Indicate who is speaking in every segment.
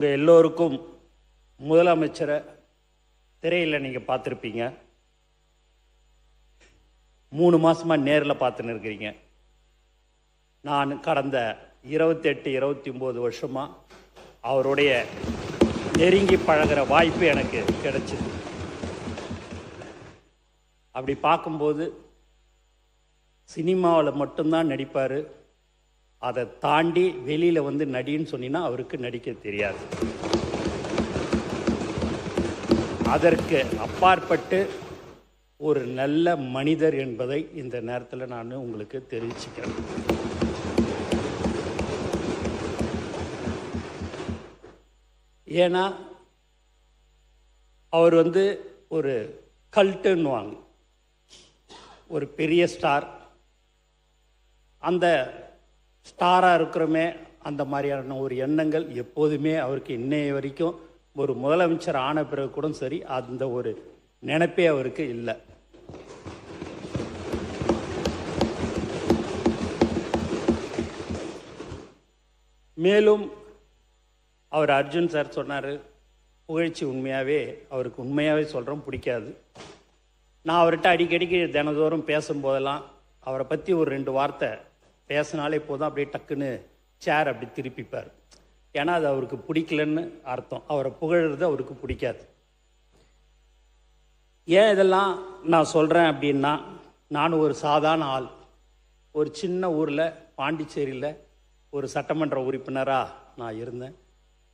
Speaker 1: உங்கள் எல்லோருக்கும் முதலமைச்சரை திரையில் நீங்கள் பார்த்துருப்பீங்க. 3 மாதமாக நேரில் பார்த்துன்னு இருக்கிறீங்க. நான் கடந்த 28-29 வருஷமாக அவருடைய நெருங்கி பழகிற வாய்ப்பு எனக்கு கிடைச்சிது. அப்படி பார்க்கும்போது சினிமாவில் மட்டும்தான் நடிப்பார். அதை தாண்டி வெளியில் வந்து நடின்னு சொன்னீங்கன்னா அவருக்கு நடிக்க தெரியாது. அதற்கு அப்பாற்பட்டு ஒரு நல்ல மனிதர் என்பதை இந்த நேரத்தில் நான் உங்களுக்கு தெரிவிச்சுக்கிறேன். ஏன்னா அவர் வந்து ஒரு கல்ட்டுன்னுவாங்க, ஒரு பெரிய ஸ்டார். அந்த ஸ்டாராக இருக்கிறோமே அந்த மாதிரியான ஒரு எண்ணங்கள் எப்போதுமே அவருக்கு இன்னைய வரைக்கும் ஒரு முதலமைச்சர் ஆன பிறகு கூட சரி அந்த ஒரு நினைப்பே அவருக்கு இல்லை. மேலும் அவர் அர்ஜுன் சார் சொன்னார், புகழ்ச்சி உண்மையாகவே அவருக்கு உண்மையாகவே சொல்கிறோம் பிடிக்காது. நான் அவர்கிட்ட அடிக்கடிக்கு தினந்தோறும் பேசும்போதெல்லாம் அவரை பற்றி ஒரு 2 வார்த்தை பேசினாலே போதும், அப்படியே டக்குன்னு சேர் அப்படி திருப்பிப்பார். ஏன்னா அது அவருக்கு பிடிக்கலன்னு அர்த்தம். அவரை புகழ்றது அவருக்கு பிடிக்காது. ஏன் இதெல்லாம் நான் சொல்கிறேன் அப்படின்னா, நான் ஒரு சாதாரண ஆள். ஒரு சின்ன ஊரில் பாண்டிச்சேரியில் ஒரு சட்டமன்ற உறுப்பினராக நான் இருந்தேன்.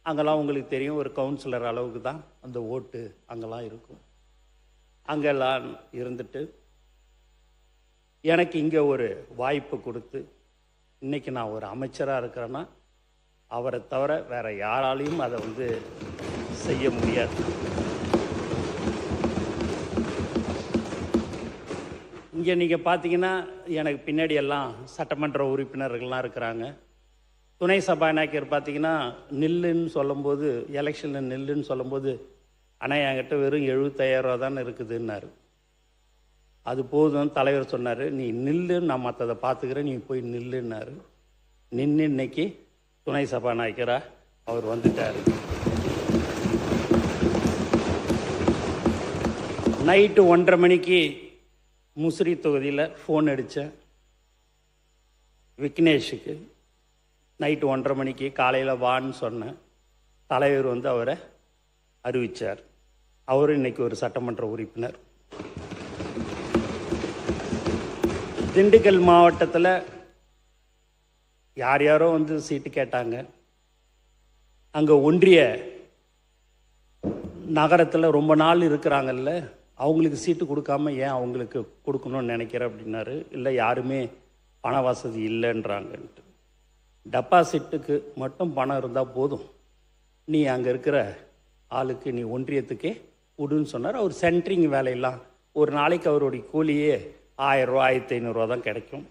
Speaker 1: அங்கெல்லாம் உங்களுக்கு தெரியும், ஒரு கவுன்சிலர் அளவுக்கு தான் அந்த ஓட்டு அங்கெல்லாம் இருக்கும். அங்கெல்லாம் இருந்துட்டு எனக்கு இங்கே ஒரு வாய்ப்பு கொடுத்து இன்றைக்கி நான் ஒரு அமைச்சராக இருக்கிறேன்னா அவரை தவிர வேறு யாராலையும் அதை வந்து செய்ய முடியாது. இங்கே நீங்கள் பார்த்தீங்கன்னா எனக்கு பின்னாடி எல்லாம் சட்டமன்ற உறுப்பினர்கள்லாம் இருக்கிறாங்க. துணை சபாநாயகர் பார்த்தீங்கன்னா நில்லுன்னு சொல்லும்போது, எலெக்ஷனில் நில்லுன்னு சொல்லும்போது, ஆனால் என்கிட்ட வெறும் 75,000 ரூபா தான் இருக்குதுன்னாரு. அது போதும் தலைவர் சொன்னார், நீ நில்லு, நான் மற்றதை பார்த்துக்கிறேன், நீ போய் நில்லுன்னாரு. நின்று இன்னைக்கு துணை சபாநாயகராக அவர் வந்துட்டார். நைட்டு 1:30 மணிக்கு முசிறி தொகுதியில் ஃபோன் அடித்தேன் விக்னேஷுக்கு. நைட்டு 1:30 மணிக்கு காலையில் வான்னு சொன்னேன். தலைவர் வந்து அவரை அறிவித்தார். அவரும் இன்றைக்கி ஒரு சட்டமன்ற உறுப்பினர். திண்டுக்கல் மாவட்டத்தில் யார் யாரோ வந்து சீட்டு கேட்டாங்க. அங்கே ஒன்றிய நகரத்தில் ரொம்ப நாள் இருக்கிறாங்கல்ல, அவங்களுக்கு சீட்டு கொடுக்காம ஏன் அவங்களுக்கு கொடுக்கணும்னு நினைக்கிறேன் அப்படின்னாரு. இல்லை, யாருமே பண வசதி இல்லைன்றாங்கன்ட்டு. டெபாசிட்டுக்கு மட்டும் பணம் இருந்தால் போதும், நீ அங்கே இருக்கிற ஆளுக்கு நீ ஒன்றியத்துக்கே விடுன்னு சொன்னார். அவர் சென்ட்ரிங் வேலையெல்லாம் ஒரு நாளைக்கு அவருடைய கூலியே 1000 ரூபா 1500 ரூபா தான் கிடைக்கும்.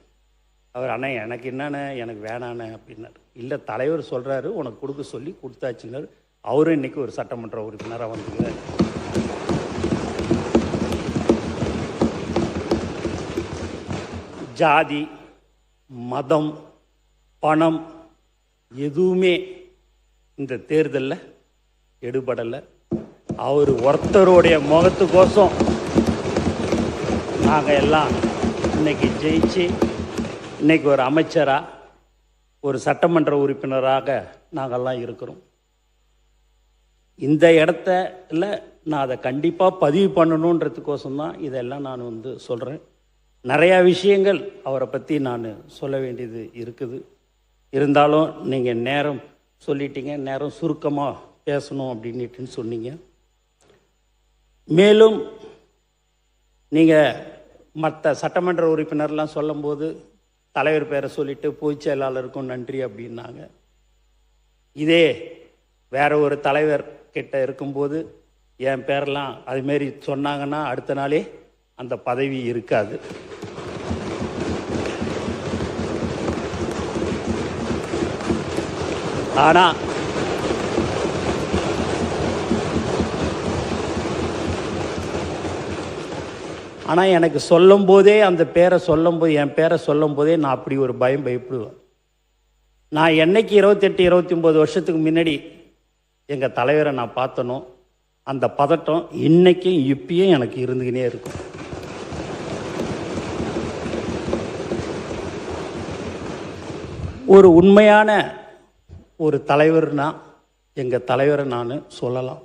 Speaker 1: அவர் அண்ணா எனக்கு என்னண்ணே, எனக்கு வேணாண்ணே அப்படின்னாரு. இல்லை, தலைவர் சொல்கிறாரு உனக்கு கொடுக்க சொல்லி கொடுத்தாச்சுன்னாரு. அவரும் இன்றைக்கி ஒரு சட்டமன்ற உறுப்பினராக வந்துருக்கார். ஜாதி, மதம், பணம் எதுவுமே இந்த தேர்தலில் எடுபடலை. அவர் ஒருத்தருடைய முகத்துக்கோசம் நாங்கள் எல்லாம் இன்னைக்கு ஜெயிச்சு இன்னைக்கு ஒரு அமைச்சராக ஒரு சட்டமன்ற உறுப்பினராக நாங்கள்லாம் இருக்கிறோம். இந்த இடத்துல நான் அதை கண்டிப்பாக பதிவு பண்ணணுன்றதுக்கோசம் தான் இதெல்லாம் நான் வந்து சொல்கிறேன். நிறையா விஷயங்கள் அவரை பற்றி நான் சொல்ல வேண்டியது இருக்குது. இருந்தாலும் நீங்கள் நேரம் சொல்லிட்டீங்க, நேரம் சுருக்கமாக பேசணும் அப்படின்னுட்டுன்னு சொன்னீங்க. மேலும் நீங்கள் மற்ற சட்டமன்ற உறுப்பினர்லாம் சொல்லும்போது தலைவர் பேரை சொல்லிவிட்டு பொதுச் செயலாளருக்கும் நன்றி அப்படின்னாங்க. இதே வேற ஒரு தலைவர் கிட்ட இருக்கும்போது என் பேரெல்லாம் அதுமாரி சொன்னாங்கன்னா அடுத்த நாளே அந்த பதவி இருக்காது. ஆனால் எனக்கு சொல்லும் போதே அந்த பேரை சொல்லும்போது, என் பேரை சொல்லும் போதே நான் அப்படி ஒரு பயப்படுவேன். நான் என்னைக்கு 28-29 வருஷத்துக்கு முன்னாடி எங்கள் தலைவரை நான் பார்த்தனோ அந்த பதட்டம் இன்னைக்கும் இப்பயும் எனக்கு இருந்துக்கினே இருக்கும். ஒரு உண்மையான ஒரு தலைவர்னா எங்கள் தலைவரை நான் சொல்லலாம்.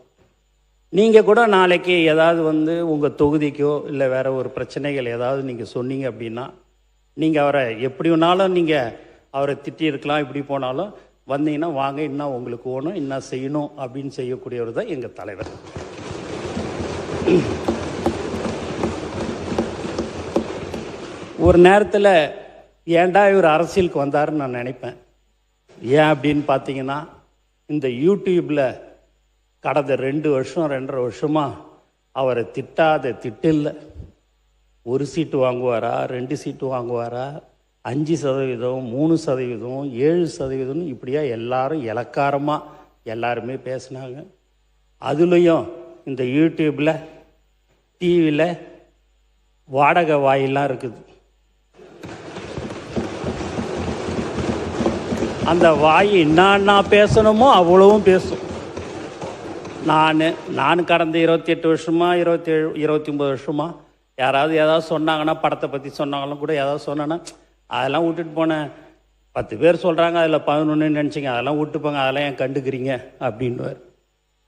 Speaker 1: நீங்கள் கூட நாளைக்கு ஏதாவது உங்கள் தொகுதிக்கோ இல்லை வேறு ஒரு பிரச்சனைகள் ஏதாவது நீங்கள் சொன்னீங்க அப்படின்னா, நீங்கள் அவரை எப்படி வேணாலும் நீங்கள் அவரை திட்டியிருக்கலாம், இப்படி போனாலும் வந்தீங்கன்னா வாங்க, இன்னும் உங்களுக்கு ஓணும், இன்னும் செய்யணும் அப்படின்னு செய்யக்கூடியவர் தான் எங்கள் தலைவர். ஒரு நேரத்தில் ஏன்டா இவர் அரசியலுக்கு வந்தாருன்னு நான் நினைப்பேன். ஏன் அப்படின்னு பார்த்தீங்கன்னா, இந்த யூடியூப்பில் கடந்த 2 வருஷம் 2.5 வருஷமாக அவரை திட்டாத திட்டில்லை. 1 சீட்டு வாங்குவாரா, 2 சீட்டு வாங்குவாரா, 5%, 3%, 7% இப்படியா எல்லாரும் இலக்காரமாக எல்லாருமே பேசினாங்க. அதுலேயும் இந்த யூடியூப்பில் டிவியில் வாடகை வாயிலாம் இருக்குது. அந்த வாய் என்னன்னா பேசணுமோ அவ்வளவும் பேசும். நான் கடந்த 28 வருஷமாக 29 வருஷமாக யாராவது ஏதாவது சொன்னாங்கன்னா, படத்தை பற்றி சொன்னாங்களும் கூட ஏதாவது சொன்னேன்னா, அதெல்லாம் விட்டுட்டு போனேன். 10 பேர் சொல்கிறாங்க, அதில் 11 நினச்சிங்க, அதெல்லாம் விட்டுப்போங்க, அதெல்லாம் ஏன் கண்டுக்கிறீங்க அப்படின்வார்.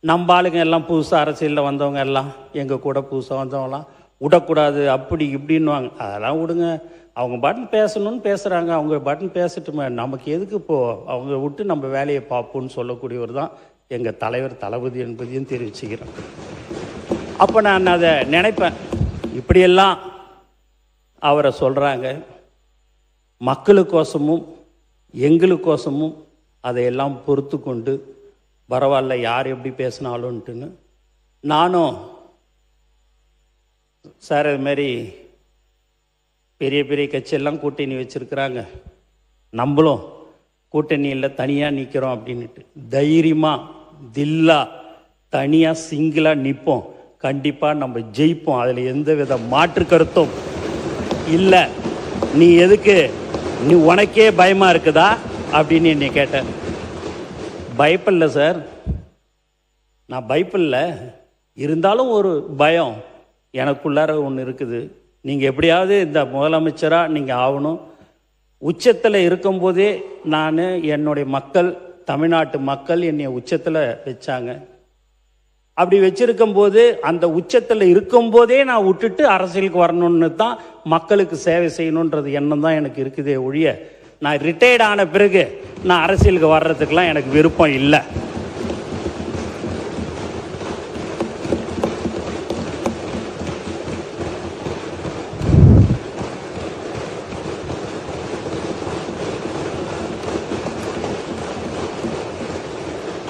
Speaker 1: நம்ம ஆளுங்க எல்லாம் புதுசாக அரசியலில் வந்தவங்க எல்லாம் எங்கள் கூட புதுசாக வந்தவங்களாம் விடக்கூடாது அப்படி இப்படின்வாங்க. அதெல்லாம் விடுங்க, அவங்க பட்டன் பேசணும்னு பேசுகிறாங்க, அவங்க பட்டன் பேசட்டுமே, நமக்கு எதுக்கு இப்போது அவங்க விட்டு நம்ம வேலையை பார்ப்போம்னு சொல்லக்கூடியவர் தான் எங்கள் தலைவர் தளபதி என்பதையும் தெரிவிச்சுக்கிறேன். அப்போ நான் அதை நினைப்பேன், இப்படியெல்லாம் அவரை சொல்கிறாங்க, மக்களுக்கோசமும் எங்களுக்கோசமும் அதையெல்லாம் பொறுத்து கொண்டு பரவாயில்ல யார் எப்படி பேசினாலும்ட்டுன்னு நானும் சார் இதுமாரி பெரிய பெரிய கட்சியெல்லாம் கூட்டணி வச்சுருக்கிறாங்க, நம்மளும் கூட்டணியில் தனியாக நிற்கிறோம் அப்படின்ட்டு தைரியமாக தில்லா தனியாக சிங்கிளாக நிற்போம், கண்டிப்பாக நம்ம ஜெயிப்போம், அதில் எந்த வித மாற்று கருத்தும் இல்லை. நீ எதுக்கு, நீ உனக்கே பயமாக இருக்குதா அப்படின்னு என்னை கேட்டேன். பயப்படல சார், நான் பயப்படல, இருந்தாலும் ஒரு பயம் எனக்குள்ளார ஒன்று இருக்குது. நீங்கள் எப்படியாவது இந்த முதலமைச்சராக நீங்கள் ஆகணும். உச்சத்தில் இருக்கும்போதே நான் என்னுடைய மக்கள், தமிழ்நாட்டு மக்கள் என்னை உச்சத்தில் வச்சாங்க. அப்படி வச்சிருக்கும்போது அந்த உச்சத்தில் இருக்கும்போதே நான் விட்டுட்டு அரசியலுக்கு வரணும்னு தான், மக்களுக்கு சேவை செய்யணுன்றது எண்ணம் தான் எனக்கு இருக்குதே ஒழிய, நான் ரிட்டையர்ட் ஆன பிறகு நான் அரசியலுக்கு வர்றதுக்கெலாம் எனக்கு விருப்பம் இல்லை.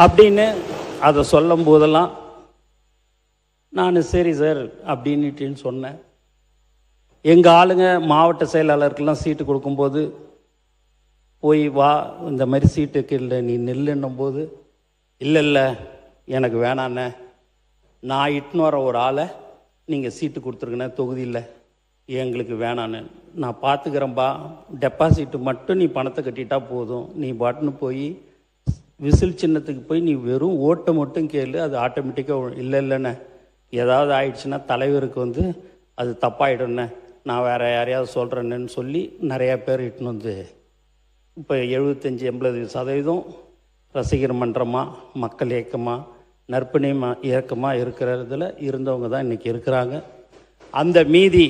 Speaker 1: அப்படின்னு அதை சொல்லும் போதெல்லாம் நான் சரி சார் அப்படின்னுட்டின்னு சொன்னேன். எங்கள் ஆளுங்க மாவட்ட செயலாளருக்கெல்லாம் சீட்டு கொடுக்கும்போது போய் வா இந்த மாதிரி சீட்டுக்கு இல்லை நீ நில்லுன்னும் போது, இல்லை எனக்கு வேணாண்ணே, நான் இட்டுன்னு வர ஒரு ஆளை நீங்கள் சீட்டு கொடுத்துருக்கண்ணே தொகுதியில், எங்களுக்கு வேணான்னு, நான் பார்த்துக்கிறேன்பா, டெபாசிட்டு மட்டும் நீ பணத்தை கட்டிட்டா போதும், நீ பாட்டுன்னு போய் விசில் சின்னத்துக்கு போய் நீ வெறும் ஓட்டை மட்டும் கேளு, அது ஆட்டோமேட்டிக்காக இல்லைண்ணே, ஏதாவது ஆயிடுச்சுன்னா தலைவருக்கு அது தப்பாயிடும்ண்ணே, நான் வேறு யாரையாவது சொல்கிறேன்னு சொல்லி நிறையா பேர் இட்டுன்னு இப்போ 75-80% ரசிகர் மன்றமாக, மக்கள் இயக்கமாக, நற்பணி இயக்கமாக இருக்கிறதுல இருந்தவங்க தான் இன்றைக்கி இருக்கிறாங்க. அந்த மீதி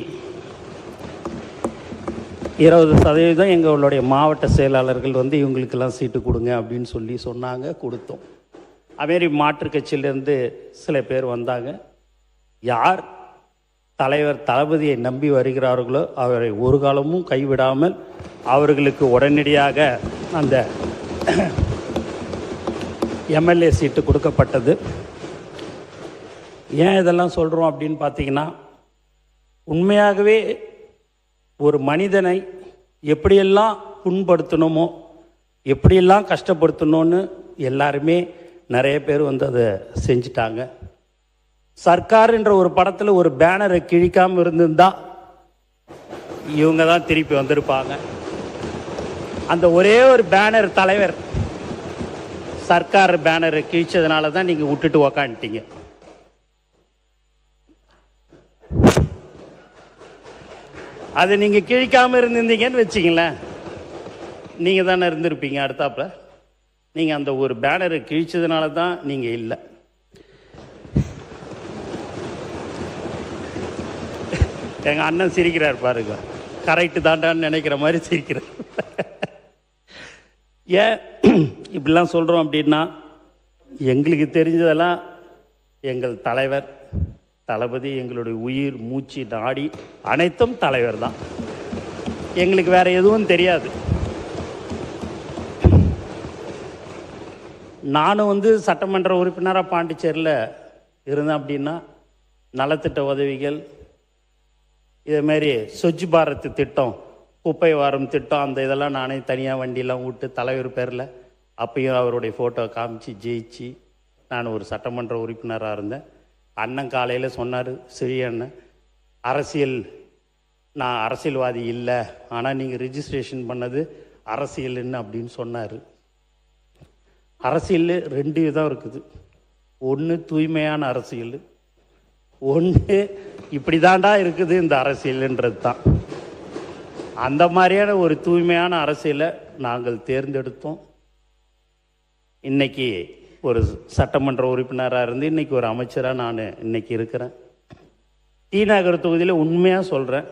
Speaker 1: 20% எங்களுடைய மாவட்ட செயலாளர்கள் இவங்களுக்கெல்லாம் சீட்டு கொடுங்க அப்படின்னு சொல்லி சொன்னாங்க, கொடுத்தோம். அதுமாரி மாற்றுக் கட்சியிலேருந்து சில பேர் வந்தாங்க. யார் தலைவர் தளபதியை நம்பி வருகிறார்களோ அவரை ஒரு காலமும் கைவிடாமல் அவர்களுக்கு உடனடியாக அந்த எம்எல்ஏ சீட்டு கொடுக்கப்பட்டது. ஏன் இதெல்லாம் சொல்கிறோம் அப்படின்னு பார்த்தீங்கன்னா, உண்மையாகவே ஒரு மனிதனை எப்படியெல்லாம் புண்படுத்தணுமோ, எப்படியெல்லாம் கஷ்டப்படுத்தணும்னு எல்லாருமே நிறைய பேர் அதை செஞ்சிட்டாங்க. சர்க்கார் என்ற ஒரு படத்தில் ஒரு பேனரை கிழிக்காமல் இருந்திருந்தா இவங்க தான் திருப்பி வந்திருப்பாங்க. அந்த ஒரே ஒரு பேனர் தலைவர் சர்க்கார் பேனரை கிழிச்சதுனால தான் நீங்கள் விட்டுட்டு உக்காந்துட்டீங்க. அதை நீங்கள் கிழிக்காமல் இருந்திருந்தீங்கன்னு வச்சிங்களேன், நீங்கள் தானே இருந்திருப்பீங்க அடுத்தாப்புல. நீங்கள் அந்த ஒரு பேனரை கிழிச்சதுனால தான் நீங்கள் இல்லை. எங்கள் அண்ணன் சிரிக்கிறார் பாருங்க, கரெக்டு தாண்டான்னு நினைக்கிற மாதிரி சிரிக்கிறார். ஏன் இப்படிலாம் சொல்கிறோம் அப்படின்னா, எங்களுக்கு தெரிஞ்சதெல்லாம் எங்கள் தலைவர் தளபதி, எங்களுடைய உயிர் மூச்சு நாடி அனைத்தும் தலைவர் தான். எங்களுக்கு வேற எதுவும் தெரியாது. நானும் சட்டமன்ற உறுப்பினராக பாண்டிச்சேரியில் இருந்தேன் அப்படின்னா, நலத்திட்ட உதவிகள், இதேமாரி ஸ்வச் பாரத் திட்டம், குப்பை வாரம் திட்டம், அந்த இதெல்லாம் நானே தனியாக வண்டியெல்லாம் விட்டு தலைவர் பேரில் அப்பயும் அவருடைய ஃபோட்டோ காமிச்சு ஜெயிச்சு நான் ஒரு சட்டமன்ற உறுப்பினராக இருந்தேன். அண்ணன் காலையில் சொன்னார், சிறிய அண்ணன், நான் அரசியல்வாதி இல்லை, ஆனால் நீங்கள் ரிஜிஸ்ட்ரேஷன் பண்ணது அரசியல்னு அப்படின்னு சொன்னார். அரசியல் 2 விதம் இருக்குது. ஒன்று தூய்மையான அரசியல், ஒன்று இப்படி தாண்டா இருக்குது இந்த அரசியல்ன்றது தான். அந்த மாதிரியான ஒரு தூய்மையான அரசியலை நாங்கள் தேர்ந்தெடுத்தோம். இன்னைக்கு ஒரு சட்டமன்ற உறுப்பினராக இருந்து இன்னைக்கு ஒரு அமைச்சராக நான் இன்னைக்கு இருக்கிறேன். டி நகர் தொகுதியில் உண்மையாக சொல்கிறேன்,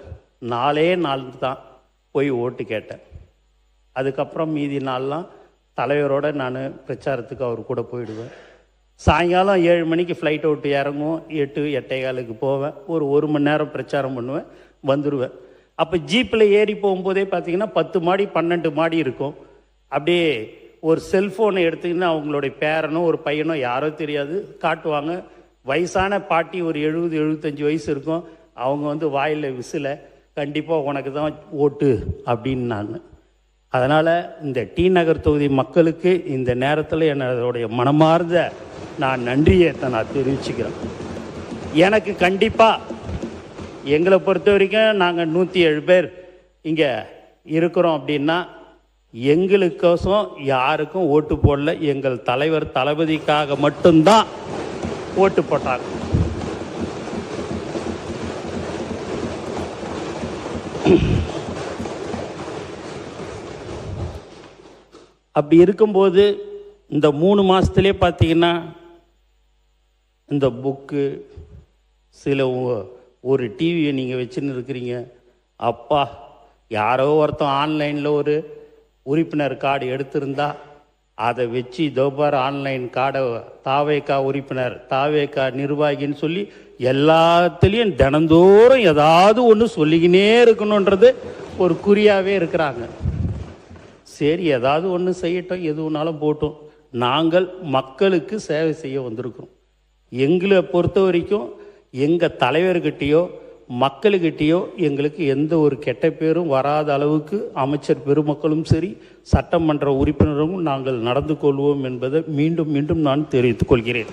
Speaker 1: 4 நாள் தான் போய் ஓட்டு கேட்டேன். அதுக்கப்புறம் மீதி நாள்லாம் தலைவரோடு நான் பிரச்சாரத்துக்கு அவர் கூட போயிடுவேன். சாயங்காலம் 7 மணிக்கு ஃப்ளைட் விட்டு இறங்குவோம், 8, 8:15 போவேன். ஒரு மணி நேரம் பிரச்சாரம் பண்ணுவேன், வந்துடுவேன். அப்போ ஜீப்பில் ஏறி போகும்போதே பார்த்தீங்கன்னா 10 மாடி 12 மாடி இருக்கும். அப்படியே ஒரு செல்ஃபோனை எடுத்துக்கின்னு அவங்களுடைய பேரனோ ஒரு பையனோ யாரோ தெரியாது காட்டுவாங்க. வயசான பாட்டி, ஒரு 70-75 வயசு இருக்கும். அவங்க வாயில் விசில, கண்டிப்பாக உனக்கு தான் ஓட்டு அப்படின்னாங்க. அதனால் இந்த டி நகர் தொகுதி மக்களுக்கு இந்த நேரத்தில் என்னுடைய மனமார்ந்த நான் நன்றியை நான் தெரிவிச்சுக்கிறேன். எனக்கு கண்டிப்பாக எங்களை பொறுத்த வரைக்கும் நாங்கள் 107 பேர் இங்கே இருக்கிறோம் அப்படின்னா, எங்களுக்கோசம் யாருக்கும் ஓட்டு போடல. எங்கள் தலைவர் தளபதிக்காக மட்டும்தான் ஓட்டு போட்டாங்க. அப்படி இருக்கும்போது இந்த 3 மாதத்துலேயே பார்த்தீங்கன்னா, இந்த புக்கு, சில ஒரு டிவியை நீங்கள் வச்சுன்னு இருக்கிறீங்க. அப்பா, யாரோ ஒருத்தன் ஆன்லைனில் ஒரு உறுப்பினர் கார்டு எடுத்திருந்தா அதை வச்சு தோபார் ஆன்லைன் கார்டை தாவேக்கா உறுப்பினர், தாவேக்கா நிர்வாகின்னு சொல்லி எல்லாத்துலேயும் தினந்தோறும் ஏதாவது ஒன்று சொல்லிக்கினே இருக்கணுன்றது ஒரு குறியாகவே இருக்கிறாங்க. சரி, ஏதாவது ஒன்று செய்யட்டும், எதுனாலும் போட்டோம். நாங்கள் மக்களுக்கு சேவை செய்ய வந்திருக்கிறோம். எங்களை பொறுத்த வரைக்கும் எங்கள் தலைவர்கிட்டையோ மக்களுக்கிட்டேயோ எங்களுக்கு எந்த ஒரு கெட்ட பேரும் வராத அளவுக்கு அமைச்சர் பெருமக்களும் சரி, சட்டமன்ற உறுப்பினரும் நாங்கள் நடந்து கொள்வோம் என்பதை மீண்டும் மீண்டும் நான் தெரிவித்துக் கொள்கிறேன்.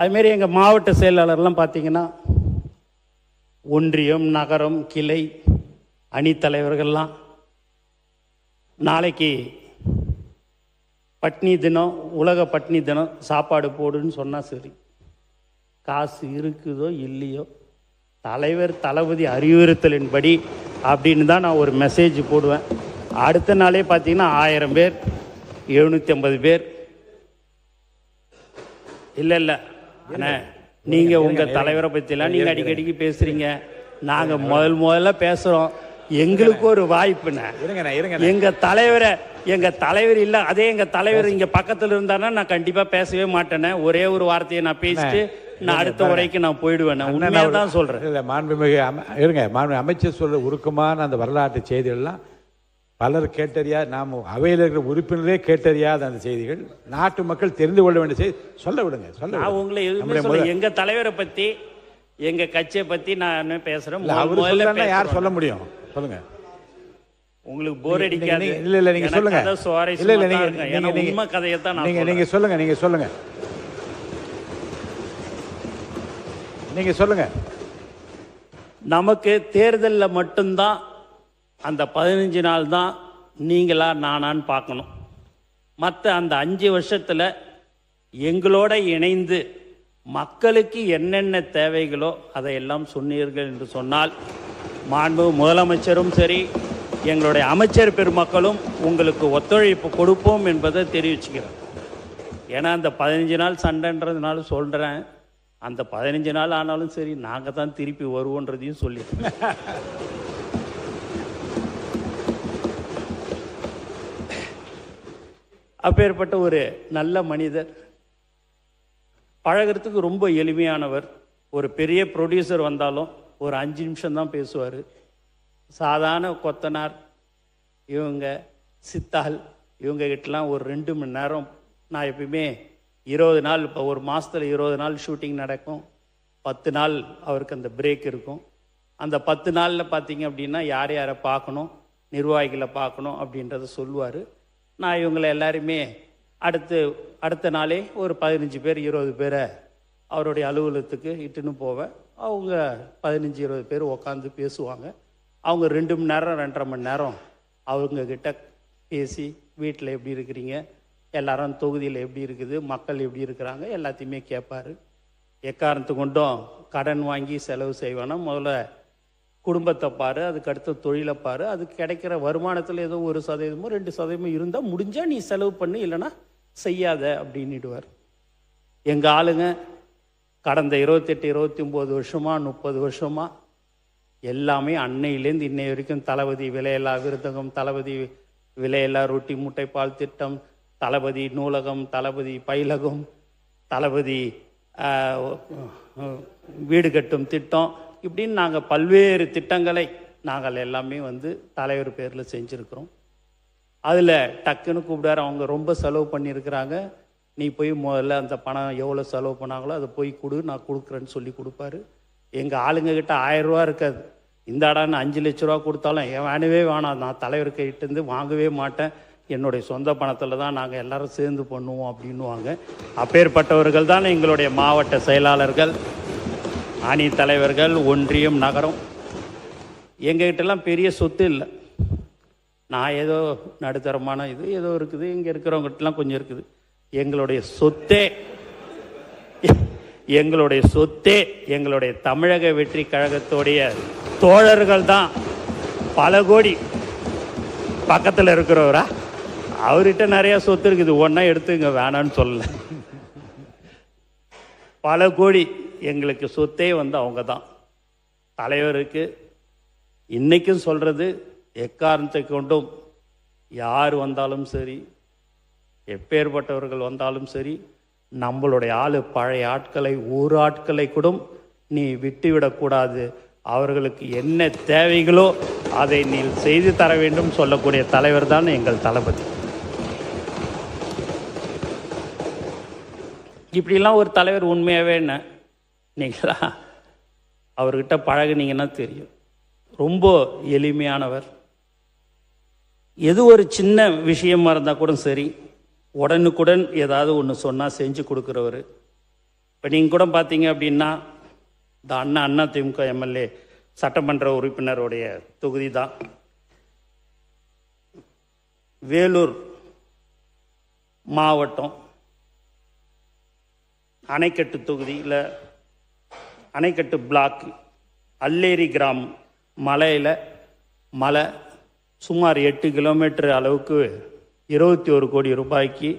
Speaker 1: அதுமாரி எங்கள் மாவட்ட செயலாளர்லாம் பார்த்தீங்கன்னா, ஒன்றியம், நகரம், கிளை அணித்தலைவர்கள்லாம் நாளைக்கு பட்னி தினம், உலக பட்னி தினம், சாப்பாடு போடுன்னு சொன்னால் சரி, காசு இருக்குதோ இல்லையோ, தலைவர் தளபதி அறிவுறுத்தலின்படி அப்படின்னு தான் நான் ஒரு மெசேஜ் போடுவேன். அடுத்த நாளே பார்த்தீங்கன்னா 1000 பேர், 750 பேர். இல்லை அண்ணா, நீங்கள் உங்கள் தலைவரை பற்றிலாம் நீங்கள் அடிக்கடிக்கு பேசுகிறீங்க. நாங்கள் முதல்ல பேசுகிறோம். எங்களுக்கு ஒரு வாய்ப்புண்ணே. எங்கள் தலைவர் இல்லை, அதே எங்கள் தலைவர் இங்கே பக்கத்தில் இருந்தாருன்னா நான் கண்டிப்பாக பேசவே மாட்டேனே. ஒரே ஒரு வார்த்தையை நான் பேசிட்டு நான் அடுத்த உரைக்கு நான் போயிடுவேன். உண்மையாக தான் சொல்கிறேன்.
Speaker 2: இல்லை, மாண்புமிகு மாண்புமிகு அமைச்சர் சொல்ற உருக்கமான அந்த வரலாற்று செய்திகள்லாம் பலர் கேட்டறியா, நாம் அவையில் இருக்கிற உறுப்பினரே கேட்டறியாத அந்த செய்திகள், நாட்டு மக்கள் தெரிந்து கொள்ள வேண்டிய செய்தி. சொல்ல விடுங்க,
Speaker 1: நான் உங்களை எதுவுமே சொல்ல. எங்கள் தலைவரை பற்றி, எங்கள் கட்சியை பற்றி நான் பேசுகிறேன்.
Speaker 2: யார் சொல்ல முடியும்? சொல்லுங்க.
Speaker 1: உங்களுக்கு போர் அடிக்காது?
Speaker 2: இல்ல நீங்க சொல்லுங்க. இல்ல
Speaker 1: நீங்க உண்மை கதையை தான்
Speaker 2: நீங்க சொல்லுங்க. நீங்க சொல்லுங்க.
Speaker 1: நமக்கு தேர்தலில் மட்டும்தான் அந்த 15 நாள் தான் நீங்களா நானான்னு பார்க்கணும். மற்ற அந்த 5 வருஷத்தில் எங்களோட இணைந்து மக்களுக்கு என்னென்ன தேவைகளோ அதையெல்லாம் சொன்னீர்கள் என்று சொன்னால், மாண்பு முதலமைச்சரும் சரி, எங்களுடைய அமைச்சர் பெருமக்களும் உங்களுக்கு ஒத்துழைப்பு கொடுப்போம் என்பதை தெரிவிச்சுக்கிறேன். ஏன்னா அந்த 15 நாள் சண்டைன்றதுனால சொல்கிறேன், அந்த 15 நாள் ஆனாலும் சரி நாங்கள் தான் திருப்பி வருவோன்றதையும் சொல்லிடுறேன். அப்பேற்பட்ட ஒரு நல்ல மனிதர், பழகிறதுக்கு ரொம்ப எளிமையானவர். ஒரு பெரிய ப்ரொடியூசர் வந்தாலும் ஒரு 5 நிமிஷம் தான் பேசுவார். சாதாரண கொத்தனார் இவங்க, சித்தாள் இவங்க கிட்டலாம் ஒரு 2 மணி நேரம். நான் எப்பயுமே 20 நாள், இப்போ ஒரு மாதத்தில் 20 நாள் ஷூட்டிங் நடக்கும். 10 நாள் அவருக்கு அந்த பிரேக் இருக்கும். அந்த 10 நாளில் பார்த்தீங்க அப்படின்னா யார் யாரை பார்க்கணும், நிர்வாகிகளை பார்க்கணும் அப்படின்றத சொல்லுவார். நான் இவங்களை எல்லாருமே அடுத்த நாளே ஒரு 15 பேர் 20 பேரை அவருடைய அலுவலகத்துக்கு இட்டுன்னு போவேன். அவங்க 15-20 பேர் உட்காந்து பேசுவாங்க. அவங்க 2 மணி நேரம் 2.5 மணி நேரம் அவங்கக்கிட்ட பேசி, வீட்டில் எப்படி இருக்கிறீங்க, எல்லாரும் தொகுதியில் எப்படி இருக்குது, மக்கள் எப்படி இருக்கிறாங்க, எல்லாத்தையுமே கேட்பார். எக்காரணத்து கொண்டும் கடன் வாங்கி செலவு செய்வானா, முதல்ல குடும்பத்தை பாரு, அதுக்கடுத்து தொழிலை பாரு, அதுக்கு கிடைக்கிற வருமானத்தில் ஏதோ 1% 2% இருந்தால் முடிஞ்சால் நீ செலவு பண்ணு, இல்லைன்னா செய்யாத அப்படின்னுடுவார். எங்கள் ஆளுங்க கடந்த 28 29 வருஷமா 30 வருஷமா எல்லாமே அன்னையிலேருந்து இன்னை வரைக்கும் தளபதி விலையில்லா விருதகம், தளபதி விலையில்லா ரொட்டி முட்டை பால் திட்டம், தளபதி நூலகம், தளபதி பயிலகம், தளபதி வீடு கட்டும் திட்டம், இப்படின்னு நாங்கள் பல்வேறு திட்டங்களை நாங்கள் எல்லாமே தலைவர் பேரில் செஞ்சுருக்கிறோம். அதில் டக்குன்னு கூப்பிடாரு, அவங்க ரொம்ப செலவு பண்ணியிருக்கிறாங்க, நீ போய் முதல்ல அந்த பணம் எவ்வளோ செலவு பண்ணாங்களோ அதை போய் கொடு, நான் கொடுக்குறேன்னு சொல்லி கொடுப்பாரு. எங்கள் ஆளுங்கக்கிட்ட 1000 ரூபா இருக்காது. இந்த அடான்னு 5 லட்ச ரூபா கொடுத்தாலும் என் வேணவே வேணாம், நான் தலைவர் கிட்டேருந்து வாங்கவே மாட்டேன், என்னுடைய சொந்த பணத்தில் தான் நாங்கள் எல்லாரும் சேர்ந்து பண்ணுவோம் அப்படின்னுவாங்க. அப்பேற்பட்டவர்கள் தான் எங்களுடைய மாவட்ட செயலாளர்கள், அணி தலைவர்கள், ஒன்றியம், நகரம். எங்ககிட்டலாம் பெரிய சொத்து இல்லை. நான் ஏதோ நடுத்தரமான இது ஏதோ இருக்குது, இங்கே இருக்கிறவங்ககிட்டலாம் கொஞ்சம் இருக்குது. எங்களுடைய சொத்தே எங்களுடைய தமிழக வெற்றி கழகத்துடைய தோழர்கள் தான். பல கோடி பக்கத்தில் இருக்கிறவரா, அவர்கிட்ட நிறையா சொத்து இருக்குது, ஒன்றா எடுத்துங்க, வேணான்னு சொல்லலை. பல கோடி எங்களுக்கு சொத்தே அவங்க தான். தலைவருக்கு இன்றைக்கும் சொல்கிறது, எக்காரணத்தை கொண்டும் யார் வந்தாலும் சரி, எப்பேற்பட்டவர்கள் வந்தாலும் சரி, நம்மளுடைய பழைய ஆட்களை, ஒரு ஆட்களை கூட நீ விட்டுவிடக்கூடாது, அவர்களுக்கு என்ன தேவைகளோ அதை நீ செய்து தர வேண்டும் சொல்லக்கூடிய தலைவர் தான் எங்கள் தளபதி. இப்படிலாம் ஒரு தலைவர் உண்மையாகவே என்ன, நீங்களா அவர்கிட்ட பழகுனீங்கன்னா தெரியும். ரொம்ப எளிமையானவர். எது ஒரு சின்ன விஷயமா இருந்தால் கூட சரி, உடனுக்குடன் ஏதாவது ஒன்று சொன்னால் செஞ்சு கொடுக்குறவர். இப்போ நீங்கள் கூட பார்த்தீங்க அப்படின்னா, இந்த அண்ணா திமுக எம்எல்ஏ சட்டமன்ற உறுப்பினருடைய தொகுதி தான் வேலூர் மாவட்டம் அணைக்கட்டு தொகுதியில், அணைக்கட்டு பிளாக் அல்லேரி கிராமம், மலை சுமார் 8 கிலோமீட்டர் அளவுக்கு 21 கோடி ரூபாய்க்கு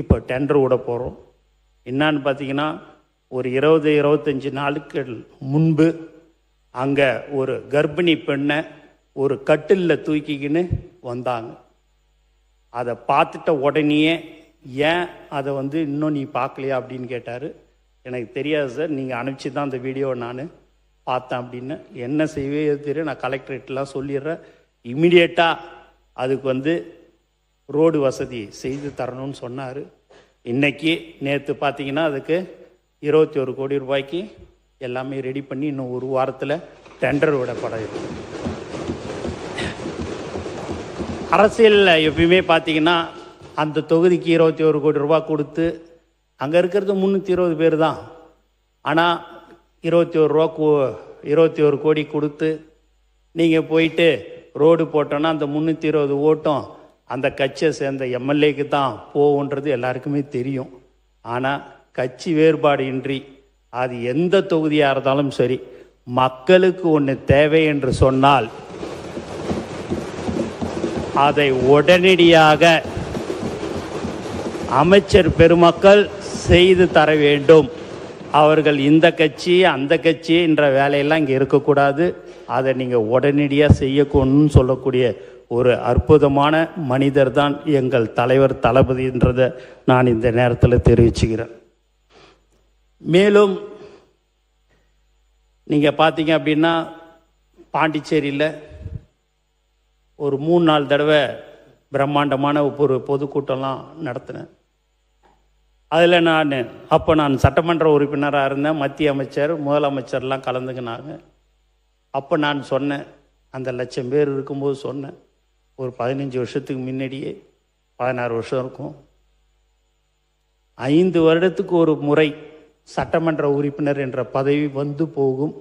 Speaker 1: இப்போ டெண்டர் விட போகிறோம். என்னான்னு பார்த்தீங்கன்னா, ஒரு 20-25 நாளுக்கு முன்பு அங்கே ஒரு கர்ப்பிணி பெண்ணை ஒரு கட்டிலில் தூக்கிக்கின்னு வந்தாங்க. அதை பார்த்துட்ட உடனேயே, ஏன் அதை இன்னும் நீ பார்க்கலையா அப்படின்னு கேட்டார். எனக்கு தெரியாது சார், நீங்கள் அனுப்பிச்சி தான் அந்த வீடியோவை நான் பார்த்தேன் அப்படின்னு. என்ன செய்வே தெரியும், நான் கலெக்டரேட்லாம் சொல்லிடுறேன், இம்மிடியேட்டாக அதுக்கு ரோடு வசதி செய்து தரணும்னு சொன்னார். இன்றைக்கி நேற்று பார்த்தீங்கன்னா அதுக்கு 21 கோடி ரூபாய்க்கு எல்லாமே ரெடி பண்ணி இன்னும் ஒரு வாரத்தில் டெண்டர் விடப்பட இருக்கு. அரசியலில் எப்பயுமே பார்த்தீங்கன்னா அந்த தொகுதிக்கு 21 கோடி ரூபா கொடுத்து, அங்கே இருக்கிறது 320 பேர் தான், ஆனால் 21 கோடி கொடுத்து நீங்கள் போயிட்டு ரோடு போட்டோன்னா அந்த 320 ஓட்டும் அந்த கட்சியை சேர்ந்த எம்எல்ஏக்கு தான் போகுன்றது எல்லாருக்குமே தெரியும். ஆனால் கட்சி வேறுபாடு இன்றி அது எந்த தொகுதியாக இருந்தாலும் சரி, மக்களுக்கு ஒன்று தேவை என்று சொன்னால் அதை உடனடியாக அமைச்சர் பெருமக்கள் செய்து தர வேண்டும். அவர்கள் இந்த கட்சி அந்த கட்சி என்ற வேலையெல்லாம் இங்கே இருக்கக்கூடாது. அதை நீங்கள் உடனடியாக செய்யணும்னு சொல்லக்கூடிய ஒரு அற்புதமான மனிதர் தான் எங்கள் தலைவர் தளபதின்றதை நான் இந்த நேரத்தில் தெரிவிச்சுக்கிறேன். மேலும் நீங்கள் பார்த்தீங்க அப்படின்னா பாண்டிச்சேரியில் ஒரு 3-4 தடவை பிரம்மாண்டமான ஒரு பொதுக்கூட்டம்லாம் நடத்தினேன். அதில் நான் சட்டமன்ற உறுப்பினராக இருந்தேன். மத்திய அமைச்சர் முதலமைச்சர்லாம் கலந்துக்கினாங்க. அப்போ நான் சொன்னேன், அந்த 1,00,000 பேர் இருக்கும்போது சொன்னேன், ஒரு 15 வருஷத்துக்கு முன்னாடியே, 16 வருஷம் இருக்கும், 5 வருடத்துக்கு ஒரு முறை சட்டமன்ற உறுப்பினர் என்ற பதவி வந்து போகும்.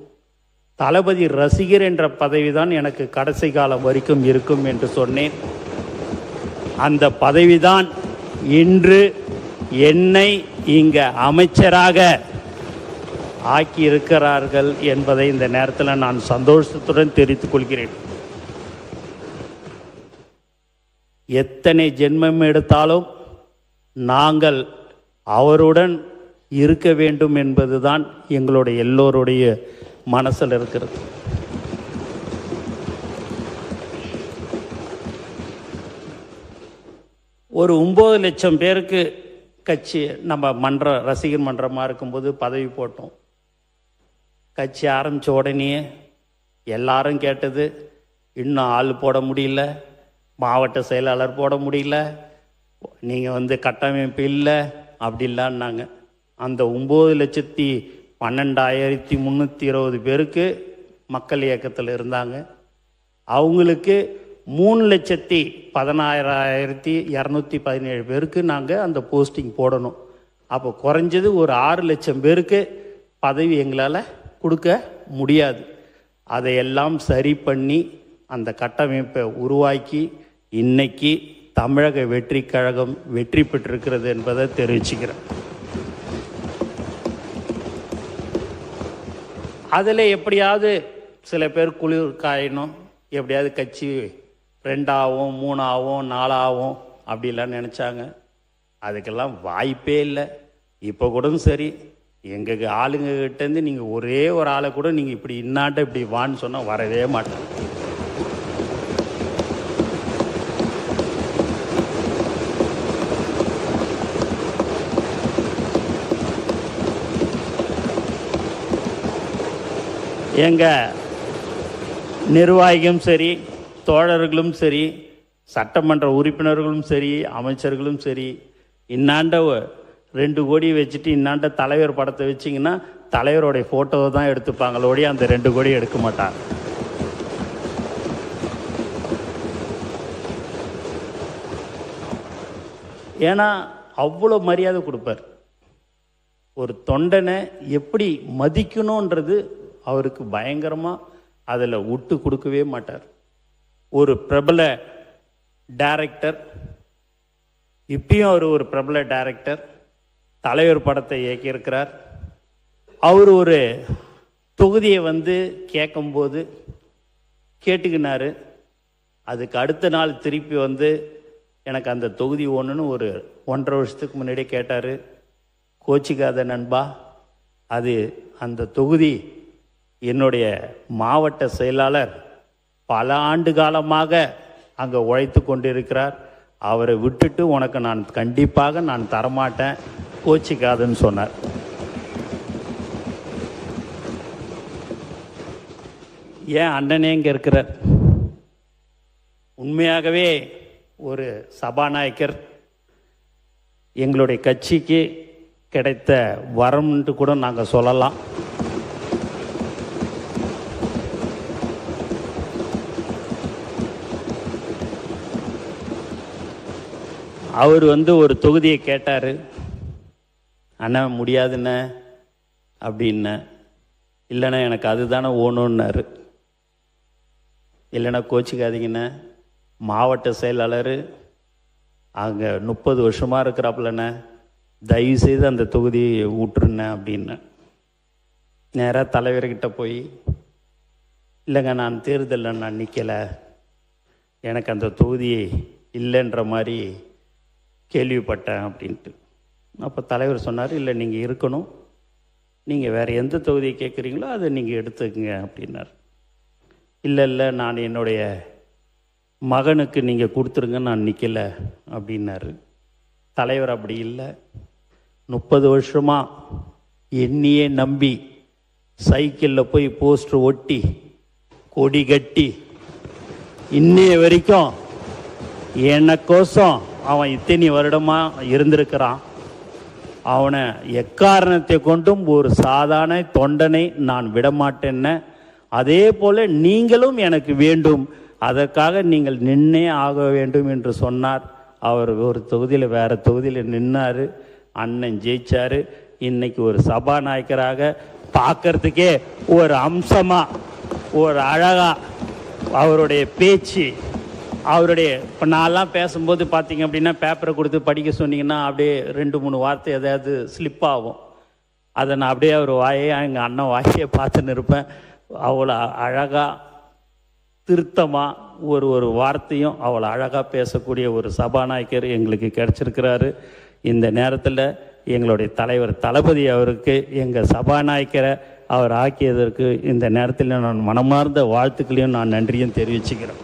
Speaker 1: தளபதி ரசிகர் என்ற பதவி தான் எனக்கு கடைசி காலம் வரைக்கும் இருக்கும் என்று சொன்னேன். அந்த பதவிதான் இன்று என்னை இங்கே அமைச்சராக ஆக்கியிருக்கிறார்கள் என்பதை இந்த நேரத்தில் நான் சந்தோஷத்துடன் தெரிவித்துக் கொள்கிறேன். எத்தனை ஜென்மம் எடுத்தாலும் நாங்கள் அவருடன் இருக்க வேண்டும் என்பதுதான் எங்களுடைய எல்லோருடைய மனசில் இருக்கிறது. ஒரு 9 லட்சம் பேருக்கு கட்சி நம்ம ரசிகர் மன்றமாக இருக்கும்போது பதவி போட்டோம். கட்சி ஆரம்பித்த உடனே எல்லாரும் கேட்டது, இன்னும் ஆள் போட முடியல, மாவட்ட செயலாளர் போட முடியல, நீங்கள் கட்டமைப்பு இல்லை அப்படிலான்னாங்க. அந்த 9,12,320 பேருக்கு மக்கள் இயக்கத்தில் இருந்தாங்க. அவங்களுக்கு 3,16,217 பேருக்கு நாங்கள் அந்த போஸ்டிங் போடணும். அப்போ குறைஞ்சது ஒரு 6 லட்சம் பேருக்கு பதவி எங்களால் கொடுக்க முடியாது. அதையெல்லாம் சரி பண்ணி அந்த கட்டமைப்பை உருவாக்கி இன்னைக்கு தமிழக வெற்றி கழகம் வெற்றி பெற்றிருக்கிறது என்பதை தெரிவிச்சுக்கிறேன். அதில் எப்படியாவது சில பேர் குளிர் காயணும், எப்படியாவது கட்சி 2 ஆகும் 3 ஆகும் 4 ஆகும் அப்படிலாம் நினச்சாங்க. அதுக்கெல்லாம் வாய்ப்பே இல்லை. இப்போ கூட சரி, எங்கள் ஆளுங்ககிட்டேருந்து நீங்கள் ஒரே ஒரு ஆளை கூட நீங்கள் இப்படி இன்னாட்ட இப்படி வான்னு சொன்னால் வரவே மாட்டாங்க. எங்கள் நிர்வாகிகளும் சரி, தோழர்களும் சரி, சட்டமன்ற உறுப்பினர்களும் சரி, அமைச்சர்களும் சரி, இன்னாண்ட 2 கோடி வச்சுட்டு இன்னாண்ட தலைவர் படத்தை வச்சிங்கன்னா தலைவருடைய ஃபோட்டோவை தான் எடுத்துப்பாங்களோடைய அந்த 2 கோடி எடுக்க மாட்டாங்க. ஏன்னா அவ்வளோ மரியாதை கொடுப்பார். ஒரு தொண்டனை எப்படி மதிக்கணுன்றது அவருக்கு பயங்கரமாக அதில் விட்டு கொடுக்கவே மாட்டார். ஒரு பிரபல டைரக்டர், இப்பயும் அவர் ஒரு பிரபல டைரக்டர், தலைவர் படத்தை இயக்கியிருக்கிறார். அவர் ஒரு தொகுதியை கேட்கும்போது கேட்டுக்கினார். அதுக்கு அடுத்த நாள் திருப்பி எனக்கு அந்த தொகுதி ஒன்றுன்னு ஒரு 1.5 வருஷத்துக்கு முன்னாடியே கேட்டார். கோச்சிக்காத நண்பா, அது அந்த தொகுதி என்னுடைய மாவட்ட செயலாளர் பல ஆண்டு காலமாக அங்கே உழைத்து கொண்டிருக்கிறார், அவரை விட்டுட்டு உனக்கு நான் கண்டிப்பாக நான் தரமாட்டேன், கோச்சிக்காதுன்னு சொன்னார். ஏன் அண்ணனே இங்கே இருக்கிறார். உண்மையாகவே ஒரு சபாநாயகர் எங்களுடைய கட்சிக்கு கிடைத்த வரம்ன்ட்டு கூட நாங்கள் சொல்லலாம். அவர் ஒரு தொகுதியை கேட்டார். அண்ணா முடியாதுண்ணே அப்படின்ன. இல்லைண்ணா எனக்கு அதுதானே ஓணுன்னாரு. இல்லைன்னா கோச்சிக்காதீங்கண்ணே, மாவட்ட செயலாளர் அங்கே 30 வருஷமாக இருக்கிறாப்புலண்ணே, தயவுசெய்து அந்த தொகுதியை விட்டுருண்ணே அப்படின்னு. நேராக தலைவர்கிட்ட போய், இல்லைங்க நான் தேர்தலில் நான் நிற்கலை, எனக்கு அந்த தொகுதி இல்லைன்ற மாதிரி கேள்விப்பட்டேன் அப்படின்ட்டு. அப்போ தலைவர் சொன்னார், இல்லை நீங்கள் இருக்கணும், நீங்கள் வேறு எந்த தொகுதியை கேட்குறீங்களோ அதை நீங்கள் எடுத்துக்கங்க அப்படின்னார். இல்லை நான் என்னுடைய மகனுக்கு நீங்கள் கொடுத்துருங்க, நான் நிற்கலை அப்படின்னாரு. தலைவர் அப்படி இல்லை, 30 வருஷமாக என்னையே நம்பி சைக்கிளில் போய் போஸ்டர் ஒட்டி கொடி கட்டி இன்னைய வரைக்கும் எனக்கோசம் அவன் இத்தனை வருடமாக இருந்திருக்கிறான். அவனை எக்காரணத்தை கொண்டும் ஒரு சாதாரண தொண்டனை நான் விடமாட்டேன்ன. அதே போல் நீங்களும் எனக்கு வேண்டும், அதற்காக நீங்கள் நின்னே ஆக வேண்டும் என்று சொன்னார். அவர் ஒரு தொகுதியில் வேறு தொகுதியில் நின்னார், அண்ணன் ஜெயிச்சார். இன்னைக்கு ஒரு சபாநாயகராக பார்க்கறதுக்கே ஒரு அம்சமாக, ஒரு அழகாக அவருடைய பேச்சு, அவருடைய இப்போ நான்லாம் பேசும்போது பார்த்தீங்க அப்படின்னா பேப்பரை கொடுத்து படிக்க சொன்னீங்கன்னா அப்படியே 2-3 வார்த்தை எதாவது ஸ்லிப் ஆகும். அதை நான் அப்படியே அவர் வாயே, எங்கள் அண்ணன் வாயை பார்த்துன்னு இருப்பேன். அவ்வளோ அழகாக திருத்தமாக ஒரு வார்த்தையும் அவ்வளோ அழகாக பேசக்கூடிய ஒரு சபாநாயகர் எங்களுக்கு கிடச்சிருக்கிறாரு. இந்த நேரத்தில் எங்களுடைய தலைவர் தளபதி அவருக்கு எங்கள் சபாநாயகரை அவர் ஆக்கியதற்கு இந்த நேரத்தில் நான் மனமார்ந்த வாழ்த்துக்களையும் நான் நன்றியும் தெரிவிச்சுக்கிறேன்.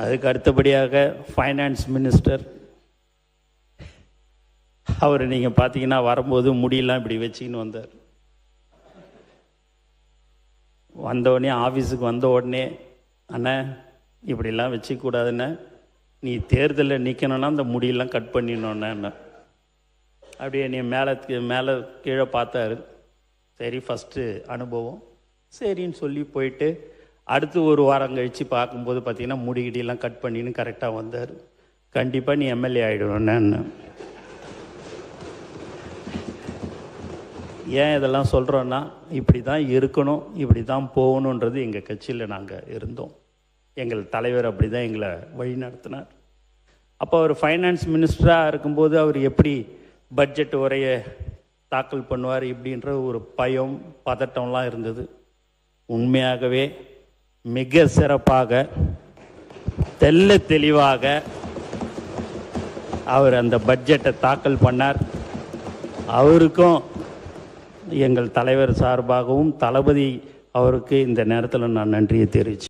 Speaker 1: அதுக்கு அடுத்தபடியாக ஃபைனான்ஸ் மினிஸ்டர் அவர் நீங்கள் பார்த்தீங்கன்னா வரும்போது முடியெல்லாம் இப்படி வச்சுக்கின்னு வந்தார். வந்தவுடனே ஆஃபீஸுக்கு வந்த உடனே, அண்ணா இப்படிலாம் வச்சுக்கூடாதுண்ணே, நீ தேர்தலில் நிற்கணுன்னா அந்த முடியெல்லாம் கட் பண்ணிடணுண்ணே. அப்படியே நீ மேலே கீழே பார்த்தாரு. சரி, ஃபஸ்ட்டு அனுபவம் சரின்னு சொல்லி போயிட்டு அடுத்து ஒரு வாரம் கழித்து பார்க்கும்போது பார்த்தீங்கன்னா முடிகிடியெல்லாம் கட் பண்ணின்னு கரெக்டாக வந்தார். கண்டிப்பாக நீ எம்எல்ஏ ஆகிடுவேன்னு. ஏன் இதெல்லாம் சொல்கிறோன்னா, இப்படி தான் இருக்கணும், இப்படி தான் போகணுன்றது எங்கள் கட்சியில் நாங்கள் இருந்தோம். எங்கள் தலைவர் அப்படி தான் எங்களை வழி நடத்தினார். அப்போ அவர் ஃபைனான்ஸ் மினிஸ்டராக இருக்கும்போது அவர் எப்படி பட்ஜெட் உரையை தாக்கல் பண்ணுவார் இப்படின்ற ஒரு பயம் பதட்டம்லாம் இருந்தது. உண்மையாகவே மிக சிறப்பாக தெல்ல தெளிவாக அவர் அந்த பட்ஜெட்டை தாக்கல் பண்ணார். அவருக்கும் எங்கள் தலைவர் சார்பாகவும் தளபதி அவருக்கு இந்த நேரத்தில் நான் நன்றியை தெரிவித்தேன்.